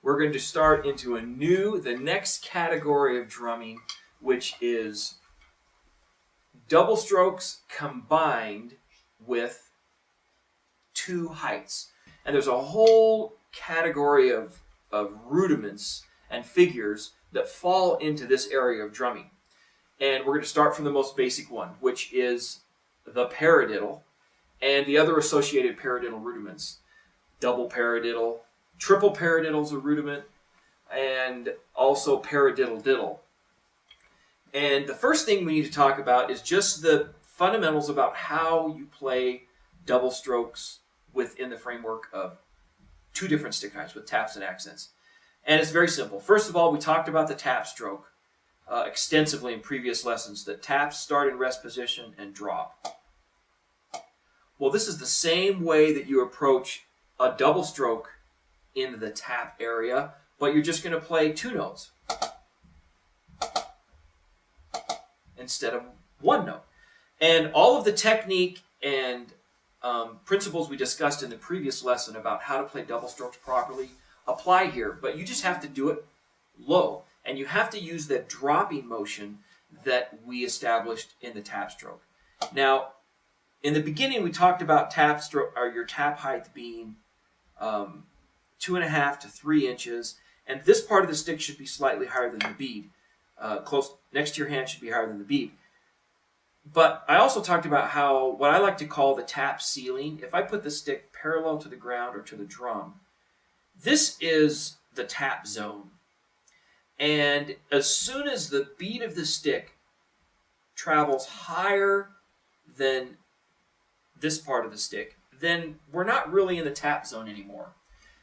we're going to start into the next category of drumming, which is double strokes combined with two heights. And there's a whole category of rudiments and figures that fall into this area of drumming. And we're going to start from the most basic one, which is the paradiddle and the other associated paradiddle rudiments. Double paradiddle, triple paradiddle is a rudiment, and also Paradiddle Diddle. And the first thing we need to talk about is just the fundamentals about how you play double strokes within the framework of two different stick heights with taps and accents. And it's very simple. First of all, we talked about the tap stroke extensively in previous lessons, that taps start in rest position and drop. Well, this is the same way that you approach a double stroke in the tap area, but you're just going to play two notes instead of one note. And all of the technique and principles we discussed in the previous lesson about how to play double strokes properly apply here, but you just have to do it low, and you have to use that dropping motion that we established in the tap stroke. Now, in the beginning, we talked about tap stroke, or your tap height being 2.5 to 3 inches, and this part of the stick should be slightly higher than the bead. Close next to your hand should be higher than the bead. But I also talked about how, what I like to call the tap ceiling, if I put the stick parallel to the ground or to the drum, this is the tap zone. And as soon as the bead of the stick travels higher than this part of the stick, then we're not really in the tap zone anymore.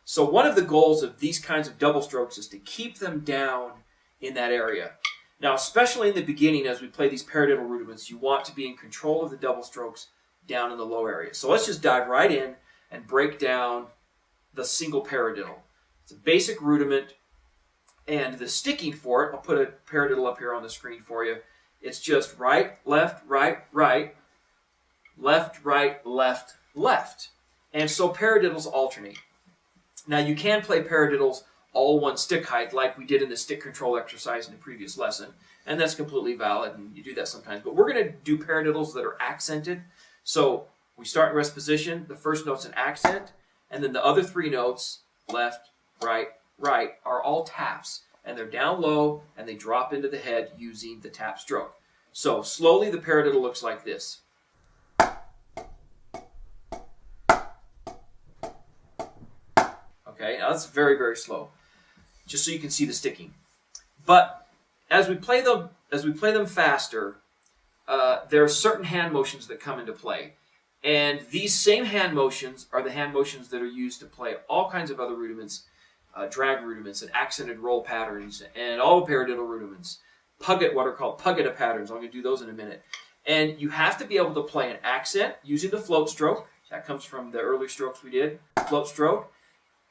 So one of the goals of these kinds of double strokes is to keep them down in that area. Now, especially in the beginning, as we play these paradiddle rudiments, you want to be in control of the double strokes down in the low area. So let's just dive right in and break down the single paradiddle. It's a basic rudiment, and the sticking for it, I'll put a paradiddle up here on the screen for you. It's just right, left, right, right, left, right, left, left. And so paradiddles alternate. Now, you can play paradiddles all one stick height like we did in the stick control exercise in the previous lesson, and that's completely valid, and you do that sometimes. But we're going to do paradiddles that are accented. So we start in rest position, the first note's an accent, and then the other three notes, left, right, right, are all taps, and they're down low, and they drop into the head using the tap stroke. So slowly the paradiddle looks like this. Okay, now that's very, very slow, just so you can see the sticking. But as we play them faster, there are certain hand motions that come into play. And these same hand motions are the hand motions that are used to play all kinds of other rudiments, drag rudiments and accented roll patterns, and all paradiddle rudiments. What are called puggetta patterns. I'm going to do those in a minute. And you have to be able to play an accent using the float stroke. That comes from the early strokes we did. Float stroke.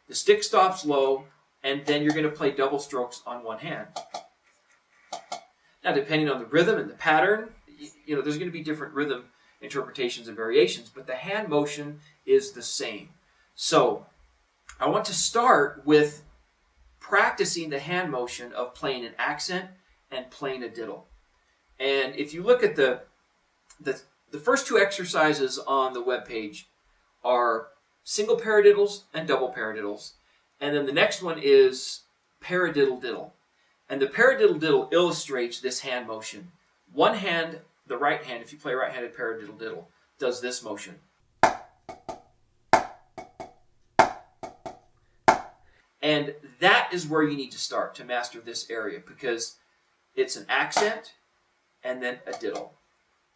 The stick stops low, and then you're going to play double strokes on one hand. Now, depending on the rhythm and the pattern, there's going to be different rhythm interpretations and variations, but the hand motion is the same. So, I want to start with practicing the hand motion of playing an accent and playing a diddle. And if you look at the first two exercises on the webpage are single paradiddles and double paradiddles. And then the next one is Paradiddle Diddle. And the Paradiddle Diddle illustrates this hand motion. One hand, the right hand, if you play right-handed Paradiddle Diddle, does this motion. And that is where you need to start to master this area, because it's an accent and then a diddle.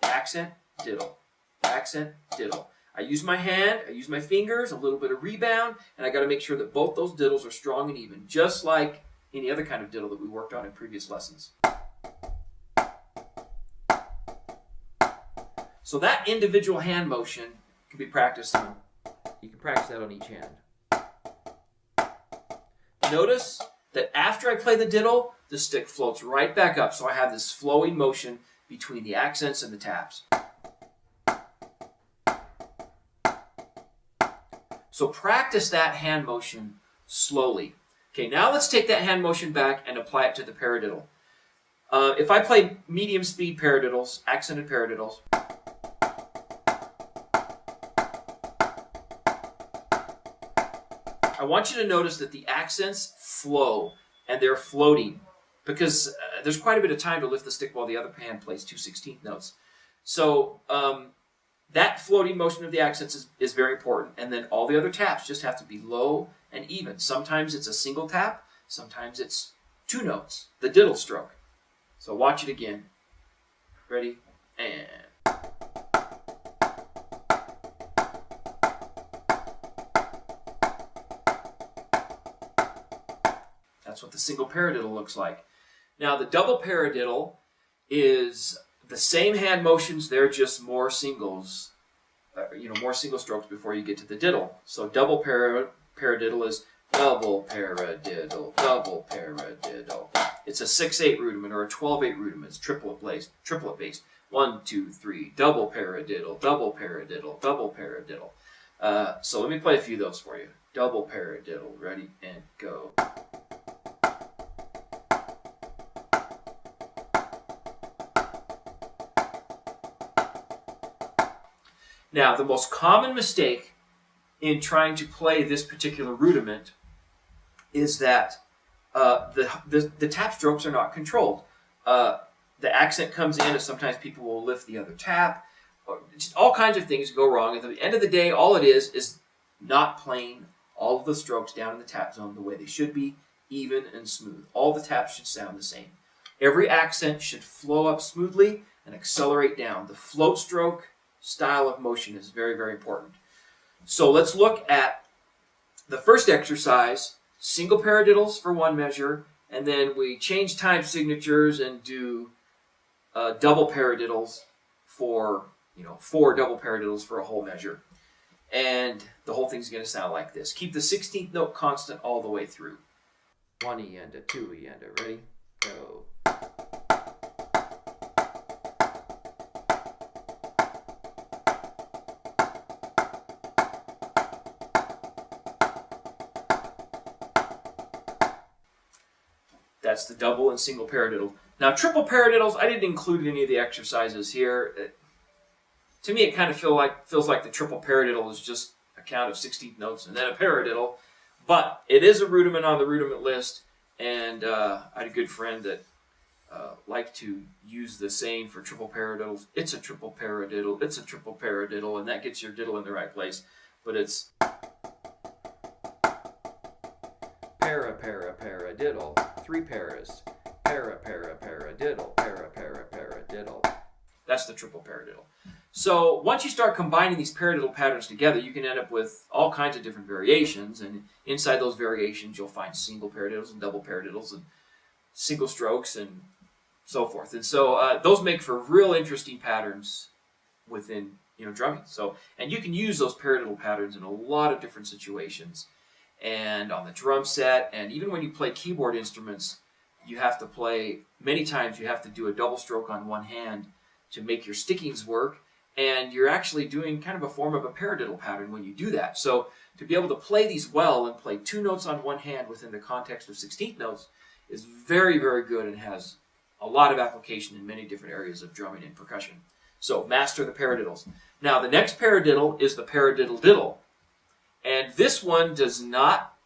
Accent, diddle. Accent, diddle. I use my hand, I use my fingers, a little bit of rebound, and I got to make sure that both those diddles are strong and even, just like any other kind of diddle that we worked on in previous lessons. So that individual hand motion can be practiced on. You can practice that on each hand. Notice that after I play the diddle, the stick floats right back up, so I have this flowing motion between the accents and the taps. So practice that hand motion slowly. Okay, now let's take that hand motion back and apply it to the paradiddle. If I play medium speed paradiddles, accented paradiddles, I want you to notice that the accents flow, and they're floating, because there's quite a bit of time to lift the stick while the other hand plays 2/16 notes. So that floating motion of the accents is very important, and then all the other taps just have to be low and even. Sometimes it's a single tap, sometimes it's 2 notes, the diddle stroke. So watch it again. Ready? And... that's what the single paradiddle looks like. Now the double paradiddle is the same hand motions, they're just more singles, more single strokes before you get to the diddle. So double paradiddle is double paradiddle, double paradiddle. It's a 6/8 rudiment or a 12/8 rudiment. It's triplet based. 1, 2, 3, double paradiddle, double paradiddle, double paradiddle. So let me play a few of those for you. Double paradiddle, ready and go. Now, the most common mistake in trying to play this particular rudiment is that the tap strokes are not controlled. The accent comes in, and sometimes people will lift the other tap. Just all kinds of things go wrong. At the end of the day, all it is not playing all of the strokes down in the tap zone the way they should be, even and smooth. All the taps should sound the same. Every accent should flow up smoothly and accelerate down. The float stroke style of motion is very, very important. So let's look at the first exercise, single paradiddles for one measure, and then we change time signatures and do double paradiddles for, 4 double paradiddles for a whole measure. And the whole thing's going to sound like this. Keep the 16th note constant all the way through. 1 E and a 2 E and a, ready, go. That's the double and single paradiddle. Now, triple paradiddles, I didn't include any of the exercises here. To me, it kind of feels like the triple paradiddle is just a count of 16th notes and then a paradiddle. But it is a rudiment on the rudiment list, and I had a good friend that liked to use the saying for triple paradiddles. It's a triple paradiddle, it's a triple paradiddle, and that gets your diddle in the right place. But it's paradiddle, 3 paras, paradiddle, paradiddle. That's the triple paradiddle. So once you start combining these paradiddle patterns together, you can end up with all kinds of different variations, and inside those variations you'll find single paradiddles and double paradiddles and single strokes and so forth. And so those make for real interesting patterns within drumming. So, and you can use those paradiddle patterns in a lot of different situations. And on the drum set, and even when you play keyboard instruments, you have to play, many times you have to do a double stroke on one hand to make your stickings work, and you're actually doing kind of a form of a paradiddle pattern when you do that. So to be able to play these well and play 2 notes on one hand within the context of 16th notes is very, very good and has a lot of application in many different areas of drumming and percussion. So master the paradiddles. Now the next paradiddle is the Paradiddle Diddle. And this one does not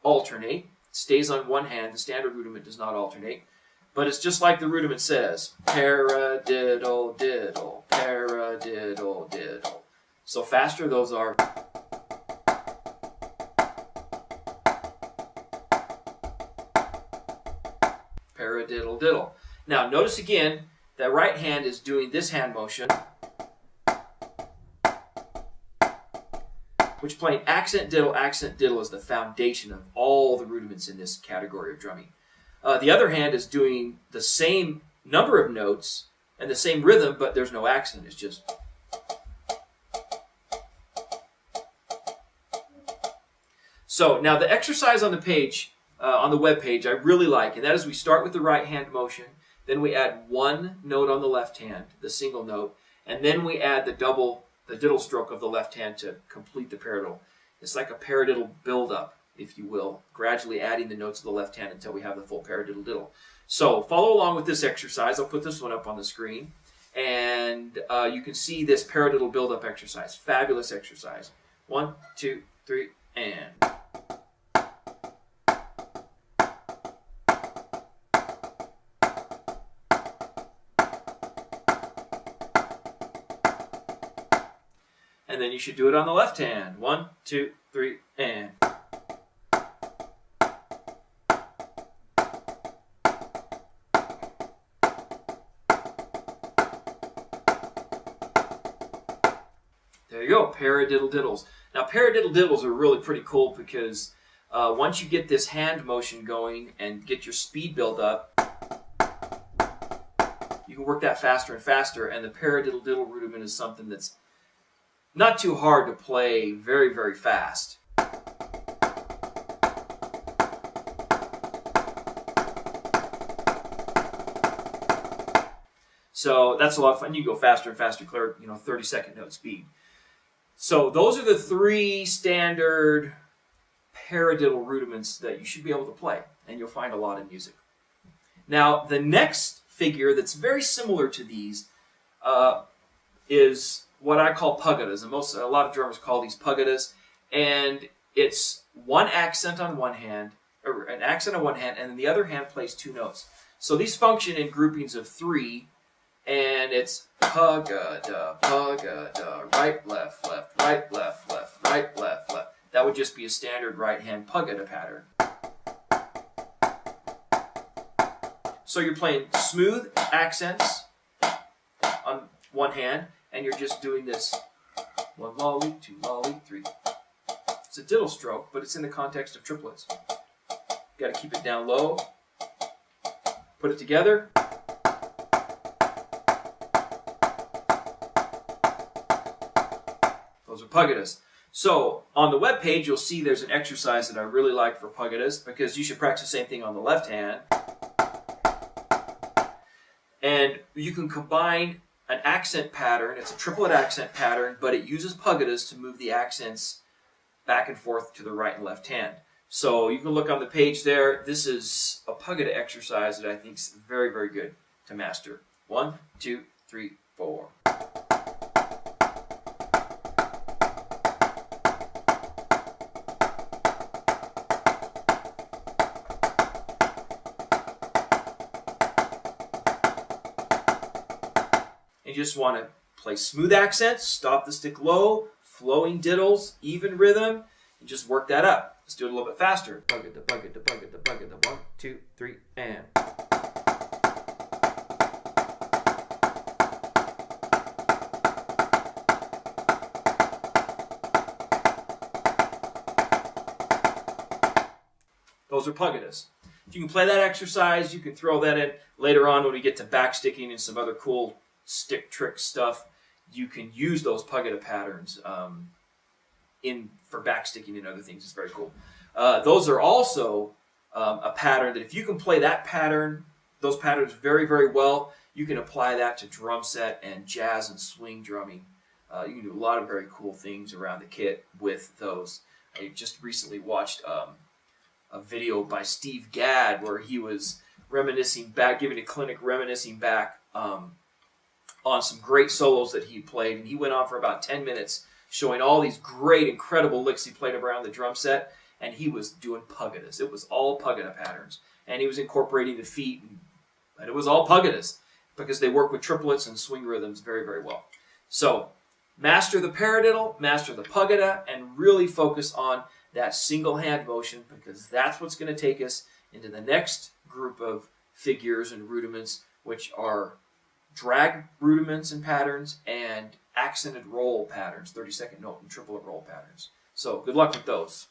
alternate. It stays on one hand. The standard rudiment does not alternate. But it's just like the rudiment says. Paradiddle diddle, paradiddle diddle. So faster those are. Paradiddle diddle. Now notice again, that right hand is doing this hand motion, which playing accent diddle is the foundation of all the rudiments in this category of drumming. The other hand is doing the same number of notes and the same rhythm, but there's no accent. It's just. So now the exercise on the page, on the web page, I really like, and that is we start with the right hand motion, then we add 1 note on the left hand, the single note, and then we add the diddle stroke of the left hand to complete the paradiddle. It's like a paradiddle build-up. if you will, gradually adding the notes of the left hand until we have the full Paradiddle Diddle. So follow along with this exercise. I'll put this one up on the screen. And you can see this Paradiddle build-up exercise. Fabulous exercise. 1, 2, 3, and... And then you should do it on the left hand. 1, 2, 3, and... There you go, Paradiddle Diddles. Now, Paradiddle Diddles are really pretty cool because once you get this hand motion going and get your speed build up, you can work that faster and faster, and the Paradiddle Diddle rudiment is something that's not too hard to play very, very fast. So that's a lot of fun. You can go faster and faster, clear, 30-second note speed. So those are the 3 standard paradiddle rudiments that you should be able to play, and you'll find a lot in music. Now, the next figure that's very similar to these is what I call puggadas, and a lot of drummers call these puggadas, and it's one accent on one hand, or an accent on one hand, and then the other hand plays 2 notes. So these function in groupings of 3, and it's puggada, puggada, right, left, left, right, left, left, right, left, left. That would just be a standard right-hand puggada pattern. So you're playing smooth accents on one hand, and you're just doing this 1 lolly, 2 lolly, 3. It's a diddle stroke, but it's in the context of triplets. Got to keep it down low. Put it together. Those are puggadas. So on the web page, you'll see there's an exercise that I really like for puggadas, because you should practice the same thing on the left hand. And you can combine an accent pattern. It's a triplet accent pattern, but it uses puggadas to move the accents back and forth to the right and left hand. So you can look on the page there. This is a puggada exercise that I think is very, very good to master. 1, 2, 3, 4. You just want to play smooth accents, stop the stick low, flowing diddles, even rhythm, and just work that up. Let's do it a little bit faster. Puggada, puggada, puggada, puggada. 1, 2, 3, and... Those are puggadas. If you can play that exercise, you can throw that in later on when we get to backsticking and some other cool stick trick stuff. You can use those puggada patterns for backsticking and other things. It's very cool. Those are also a pattern that if you can play that pattern, those patterns very, very well, you can apply that to drum set and jazz and swing drumming. You can do a lot of very cool things around the kit with those. I just recently watched a video by Steve Gadd where he was reminiscing back, giving a clinic reminiscing back on some great solos that he played, and he went on for about 10 minutes showing all these great, incredible licks he played around the drum set, and he was doing puggadas. It was all puggada patterns, and he was incorporating the feet, and it was all puggadas because they work with triplets and swing rhythms very, very well. So master the paradiddle, master the puggada, and really focus on that single hand motion, because that's what's going to take us into the next group of figures and rudiments, which are drag rudiments and patterns and accented roll patterns, 30-second note and triplet roll patterns. So good luck with those.